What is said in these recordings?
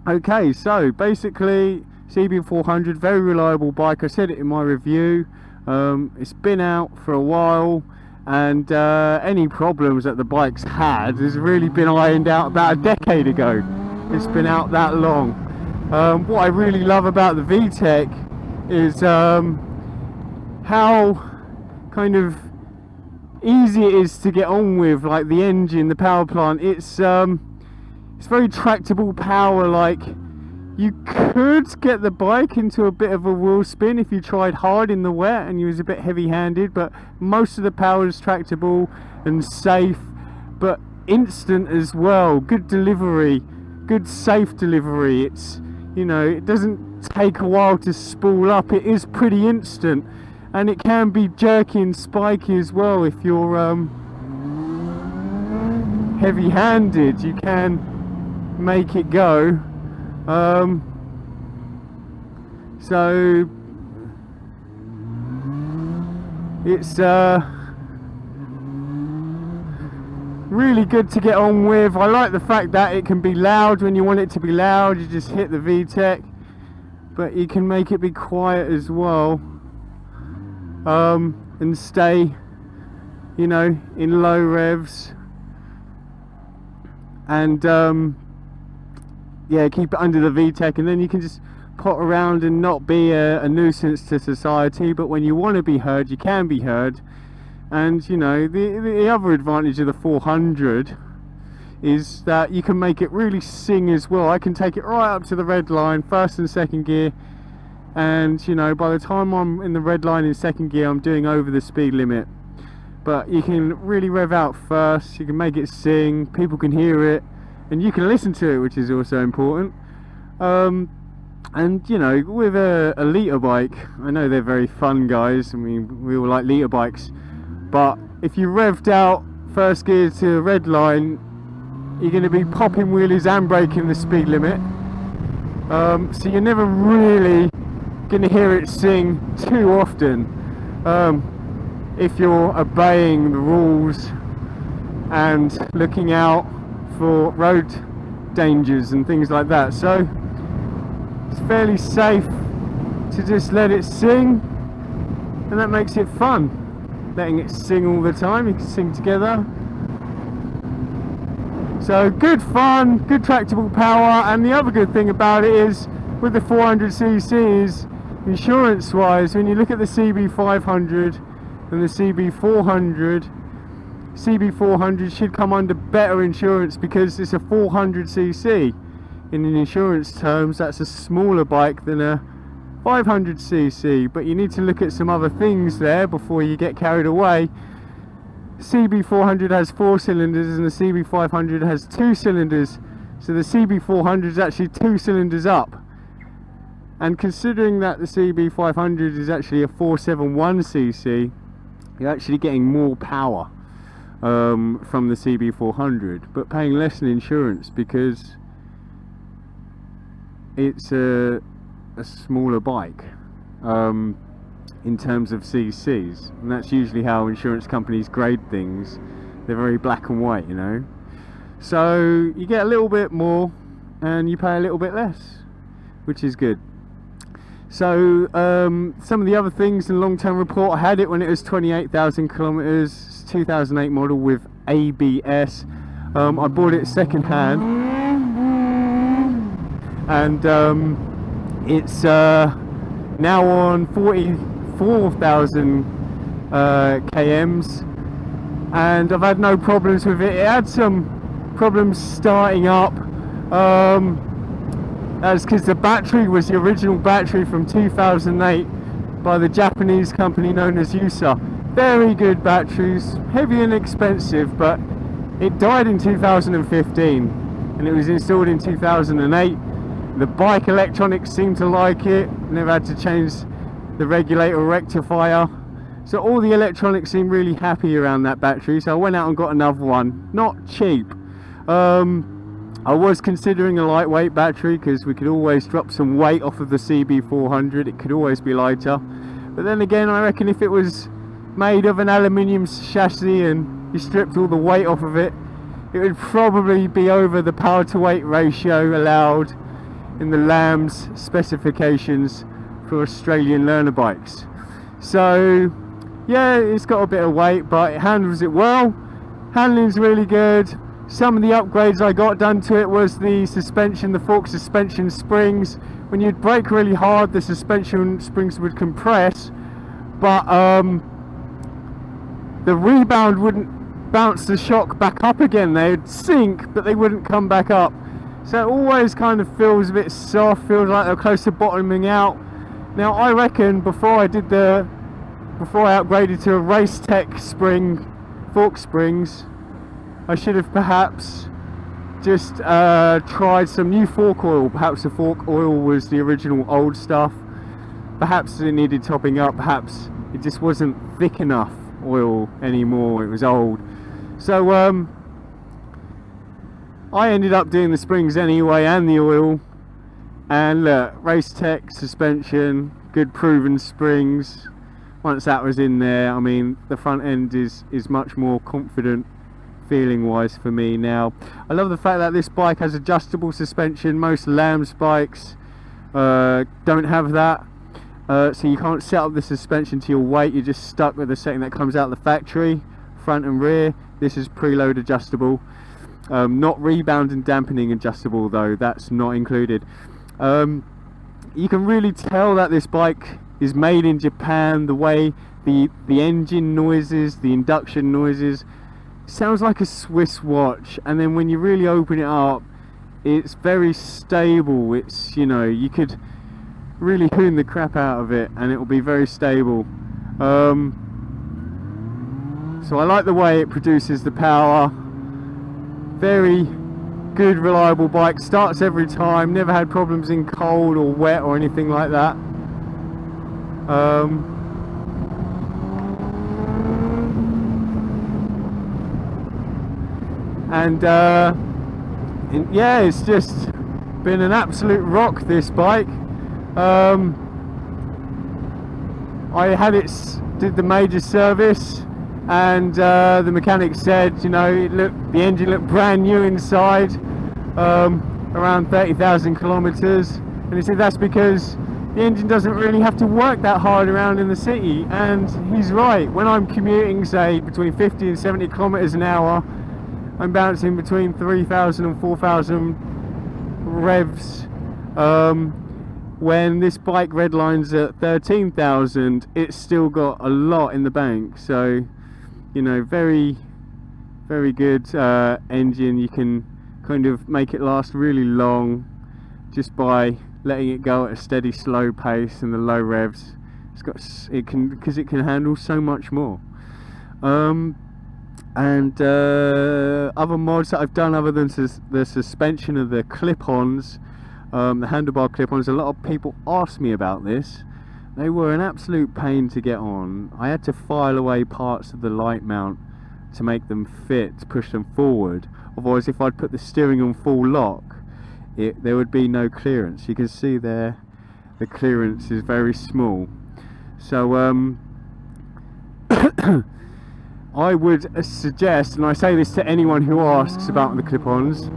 Okay, so basically CB400, very reliable bike. I said it in my review. It's been out for a while, and any problems that the bike's had has really been ironed out about a decade ago. It's been out that long. What I really love about the VTEC is how kind of easy it is to get on with, like the engine, the power plant. It's very tractable power. Like, you could get the bike into a bit of a wheel spin if you tried hard in the wet and you was a bit heavy-handed, but most of the power is tractable and safe, but instant as well. Good delivery, good safe delivery. It's, you know, it doesn't take a while to spool up. It is pretty instant, and it can be jerky and spiky as well. If you're heavy-handed, you can make it go. So it's really good to get on with. I like the fact that it can be loud when you want it to be loud. You just hit the VTEC, but you can make it be quiet as well, and stay, you know, in low revs, and yeah, keep it under the VTEC, and then you can just pot around and not be a nuisance to society. But when you want to be heard, you can be heard. And you know, the other advantage of the 400 is that you can make it really sing as well. I can take it right up to the red line, first and second gear, and you know, by the time I'm in the red line in second gear, I'm doing over the speed limit. But you can really rev out first, you can make it sing, people can hear it, and you can listen to it, which is also important. And you know, with a liter bike, I know they're very fun, guys. I mean, we all like liter bikes, but if you revved out first gear to red line, you're going to be popping wheelies and braking the speed limit, so you're never really going to hear it sing too often, if you're obeying the rules and looking out for road dangers and things like that. So it's fairly safe to just let it sing, and that makes it fun, letting it sing all the time. You can sing together. So good fun, good tractable power. And the other good thing about it is, with the 400cc's, insurance wise, when you look at the CB500 and the CB400, CB400 should come under better insurance because it's a 400cc. In insurance terms, that's a smaller bike than a 500cc, but you need to look at some other things there before you get carried away. CB400 has 4 cylinders and the CB500 has 2 cylinders, so the CB400 is actually 2 cylinders up. And considering that the CB500 is actually a 471cc, you're actually getting more power from the CB400, but paying less in insurance because it's a smaller bike in terms of cc's, and that's usually how insurance companies grade things. They're very black and white, you know. So you get a little bit more and you pay a little bit less, which is good. So some of the other things in the long-term report, I had it when it was 28,000 kilometers, 2008 model with ABS. I bought it second hand, and it's now on 44,000 kms, and I've had no problems with it. It had some problems starting up. That's because the battery was the original battery from 2008 by the Japanese company known as USA. Very good batteries, heavy and expensive, but it died in 2015 and it was installed in 2008. The bike electronics seemed to like it, never had to change the regulator or rectifier. So all the electronics seemed really happy around that battery, so I went out and got another one, not cheap. I was considering a lightweight battery because we could always drop some weight off of the CB400, it could always be lighter. But then again, I reckon if it was made of an aluminium chassis and you stripped all the weight off of it, it would probably be over the power to weight ratio allowed in the Lamb's specifications for Australian learner bikes. So yeah, it's got a bit of weight, but it handles it well. Handling's really good. Some of the upgrades I got done to it was the suspension, the fork suspension springs. When you'd brake really hard, the suspension springs would compress, but the rebound wouldn't bounce the shock back up again. They'd sink, but they wouldn't come back up. So it always kind of feels a bit soft, feels like they're close to bottoming out. Now I reckon before I upgraded to a Race Tech spring, fork springs, I should have perhaps just tried some new fork oil. Perhaps the fork oil was the original old stuff. Perhaps it needed topping up. Perhaps it just wasn't thick enough oil anymore. It was old. So I ended up doing the springs anyway and the oil. And look, Race Tech suspension, good proven springs. Once that was in there, I mean, the front end is much more confident feeling wise for me now. I love the fact that this bike has adjustable suspension. Most Lamb's bikes don't have that, so you can't set up the suspension to your weight. You're just stuck with the setting that comes out of the factory, front and rear. This is preload adjustable, not rebound and dampening adjustable though, that's not included. You can really tell that this bike is made in Japan. The way the engine noises, the induction noises, sounds like a Swiss watch, and then when you really open it up, it's very stable. It's, you know, you could really hoon the crap out of it and it will be very stable. So I like the way it produces the power. Very good, reliable bike, starts every time, never had problems in cold or wet or anything like that. Yeah, it's just been an absolute rock, this bike. I had it, did the major service, and the mechanic said, you know, the engine looked brand new inside, around 30,000 kilometers, and he said that's because the engine doesn't really have to work that hard around in the city. And he's right. When I'm commuting, say between 50 and 70 kilometers an hour, I'm bouncing between 3,000 and 4,000 revs. When this bike redlines at 13,000, it's still got a lot in the bank. So, you know, very, very good engine. You can kind of make it last really long just by letting it go at a steady, slow pace and the low revs. Because it can handle so much more. Other mods that I've done other than the suspension of the clip-ons, the handlebar clip-ons, a lot of people asked me about this. They were an absolute pain to get on. I had to file away parts of the light mount to make them fit, to push them forward. Otherwise, if I'd put the steering on full lock, there would be no clearance. You can see there the clearance is very small. So I would suggest, and I say this to anyone who asks about the clip-ons,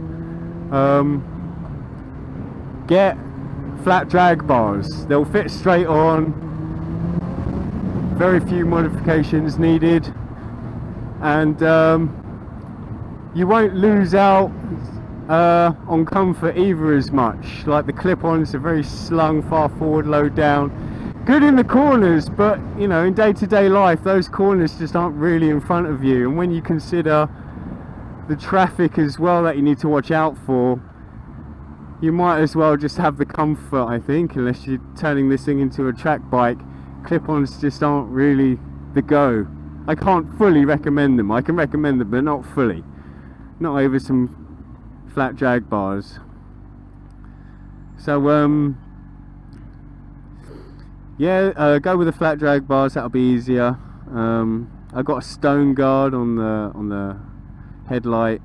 get flat drag bars. They'll fit straight on, very few modifications needed, and you won't lose out on comfort either as much. Like the clip-ons are very slung, far forward, low down. Good in the corners, but you know, in day-to-day life, those corners just aren't really in front of you. And when you consider the traffic as well that you need to watch out for, you might as well just have the comfort, I think, unless you're turning this thing into a track bike. Clip-ons just aren't really the go. I can't fully recommend them. I can recommend them, but not fully. Not over some flat drag bars. So yeah, go with the flat drag bars. That'll be easier. I got a stone guard on the headlight,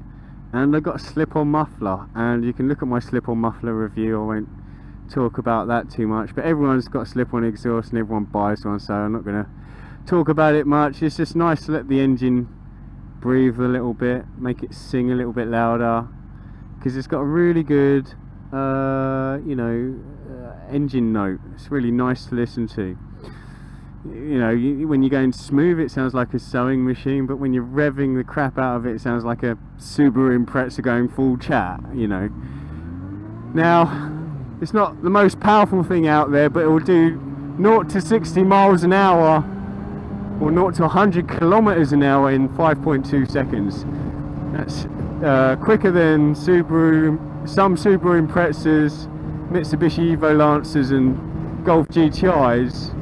and I got a slip-on muffler. And you can look at my slip-on muffler review. I won't talk about that too much. But everyone's got a slip-on exhaust, and everyone buys one, so I'm not going to talk about it much. It's just nice to let the engine breathe a little bit, make it sing a little bit louder, because it's got a really good you know, engine note. It's really nice to listen to. You know, when you're going smooth, it sounds like a sewing machine, but when you're revving the crap out of it, it sounds like a Subaru Impreza going full chat, you know. Now, it's not the most powerful thing out there, but it will do 0 to 60 miles an hour or 0 to 100 kilometers an hour in 5.2 seconds. That's quicker than some Subaru Imprezas, Mitsubishi Evo Lancers and Golf GTIs.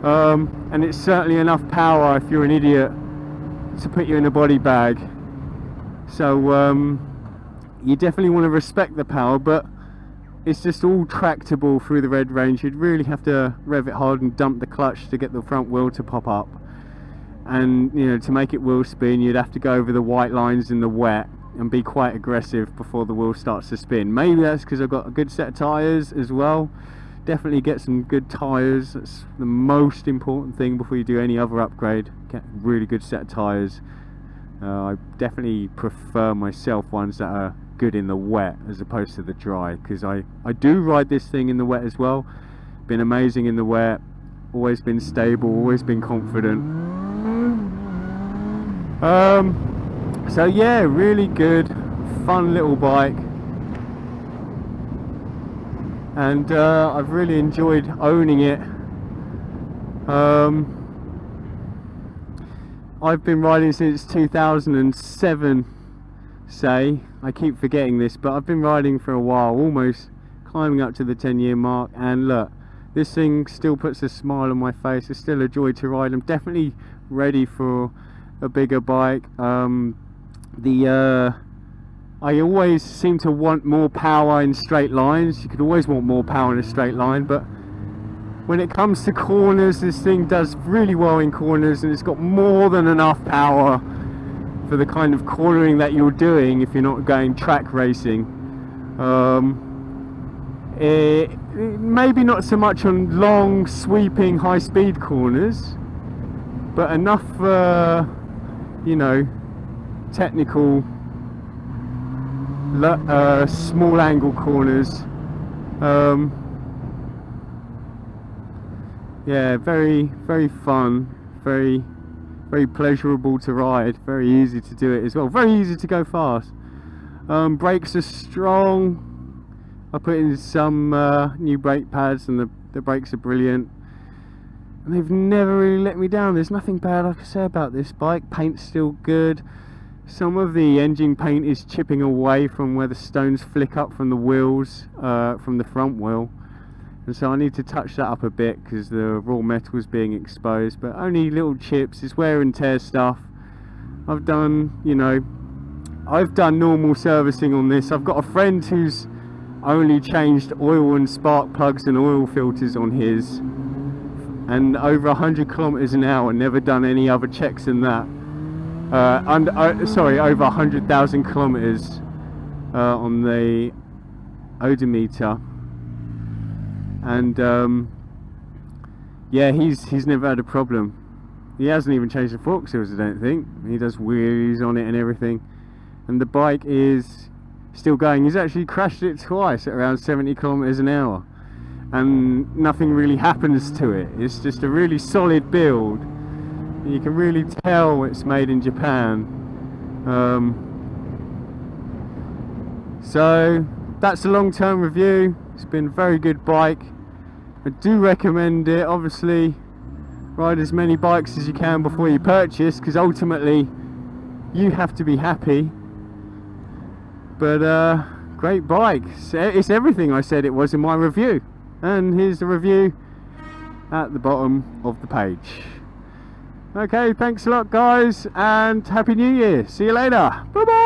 And it's certainly enough power, if you're an idiot, to put you in a body bag. So you definitely want to respect the power, but it's just all tractable through the red range. You'd really have to rev it hard and dump the clutch to get the front wheel to pop up. And you know, to make it wheel spin, you'd have to go over the white lines in the wet and be quite aggressive before the wheel starts to spin. Maybe that's because I've got a good set of tyres as well. Definitely get some good tyres. That's the most important thing before you do any other upgrade. Get a really good set of tyres. I definitely prefer myself ones that are good in the wet as opposed to the dry, because I do ride this thing in the wet as well. Been amazing in the wet, always been stable, always been confident. So yeah, really good, fun little bike. And I've really enjoyed owning it. I've been riding since 2007, say. I keep forgetting this, but I've been riding for a while, almost climbing up to the 10-year mark, and look, this thing still puts a smile on my face. It's still a joy to ride. I'm definitely ready for a bigger bike. I always seem to want more power in straight lines. You could always want more power in a straight line, but when it comes to corners, this thing does really well in corners, and it's got more than enough power for the kind of cornering that you're doing if you're not going track racing. Maybe not so much on long, sweeping, high-speed corners, but enough for, you know, technical small angle corners. Yeah, very fun, very pleasurable to ride, very easy to do it as well, very easy to go fast. Brakes are strong. I put in some new brake pads, and the brakes are brilliant, and they've never really let me down. There's nothing bad I can say about this bike. Paint's still good. Some of the engine paint is chipping away from where the stones flick up from the wheels, from the front wheel, and so I need to touch that up a bit because the raw metal is being exposed, but only little chips. It's wear and tear stuff. I've done, you know, I've done normal servicing on this. I've got a friend who's only changed oil and spark plugs and oil filters on his, and over 100 kilometers an hour, never done any other checks than that. Sorry, over 100,000 kilometers on the odometer, and yeah, he's never had a problem. He hasn't even changed the fork seals, I don't think. He does wheelies on it and everything, and the bike is still going. He's actually crashed it twice at around 70 kilometers an hour, and nothing really happens to it. It's just a really solid build. You can really tell it's made in Japan. So that's a long-term review. It's been a very good bike. I do recommend it. Obviously, ride as many bikes as you can before you purchase, because ultimately you have to be happy. But great bike. It's everything I said it was in my review. And here's the review at the bottom of the page. Okay, thanks a lot guys, and Happy New Year. See you later. Bye bye.